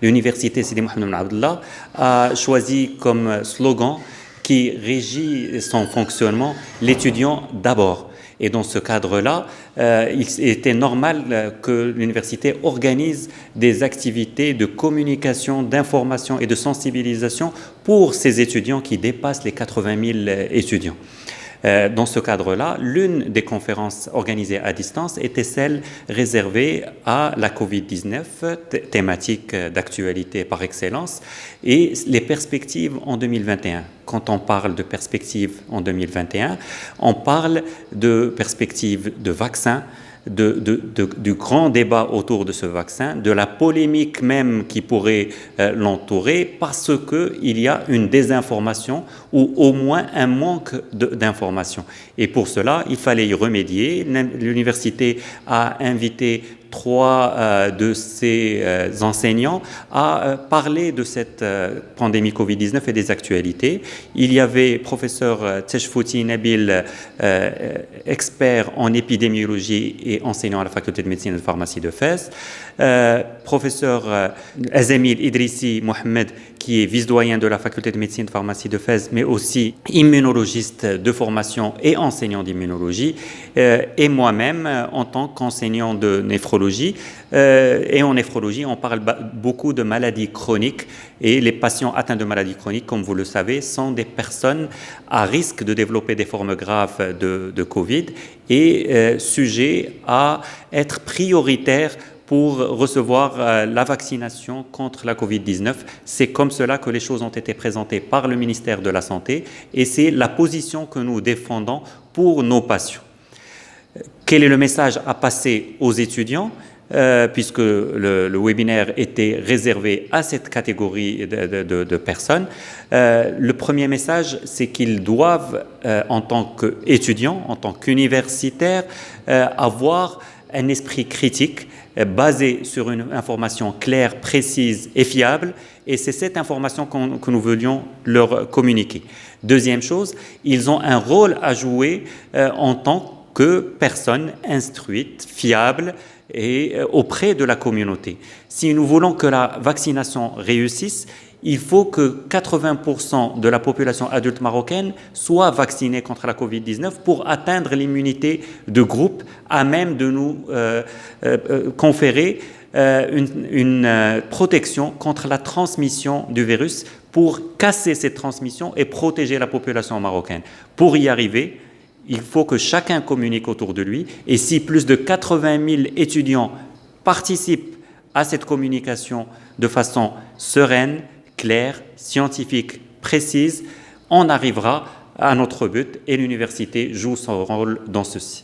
l'université Sidi Mohamed Ben Abdallah a choisi comme slogan qui régit son fonctionnement l'étudiant d'abord. Et dans ce cadre-là, il était normal que l'université organise des activités de communication, d'information et de sensibilisation pour ces étudiants qui dépassent les 80 000 étudiants. Dans ce cadre-là, l'une des conférences organisées à distance était celle réservée à la Covid-19, thématique d'actualité par excellence, et les perspectives en 2021. Quand on parle de perspectives en 2021, on parle de perspectives de vaccins, du grand débat autour de ce vaccin, de la polémique même qui pourrait l'entourer, parce qu'il y a une désinformation ou au moins un manque d'information. Et pour cela, il fallait y remédier. L'université a invité 3 de ses enseignants à parler de cette pandémie Covid-19 et des actualités. Il y avait professeur Tchefouti Nabil, expert en épidémiologie et enseignant à la faculté de médecine et de pharmacie de Fès, professeur Azamil Idrissi Mohamed, qui est vice-doyen de la faculté de médecine et de pharmacie de Fès, mais aussi immunologiste de formation et enseignant d'immunologie, et moi-même en tant qu'enseignant de néphrologie. Et en néphrologie, on parle beaucoup de maladies chroniques, et les patients atteints de maladies chroniques, comme vous le savez, sont des personnes à risque de développer des formes graves de Covid et sujets à être prioritaires pour recevoir la vaccination contre la Covid-19. C'est comme cela que les choses ont été présentées par le ministère de la Santé, et c'est la position que nous défendons pour nos patients. Quel est le message à passer aux étudiants, puisque le webinaire était réservé à cette catégorie de personnes? Le premier message, c'est qu'ils doivent, en tant qu'étudiants, en tant qu'universitaires, avoir un esprit critique basé sur une information claire, précise et fiable, et c'est cette information que nous voulions leur communiquer. Deuxième chose, ils ont un rôle à jouer en tant que personnes instruites, fiables et auprès de la communauté. Si nous voulons que la vaccination réussisse, il faut que 80% de la population adulte marocaine soit vaccinée contre la Covid-19 pour atteindre l'immunité de groupe à même de nous conférer une protection contre la transmission du virus, pour casser cette transmission et protéger la population marocaine. Pour y arriver, il faut que chacun communique autour de lui, et si plus de 80 000 étudiants participent à cette communication de façon sereine, claire, scientifique, précise, on arrivera à notre but, et l'université joue son rôle dans ceci.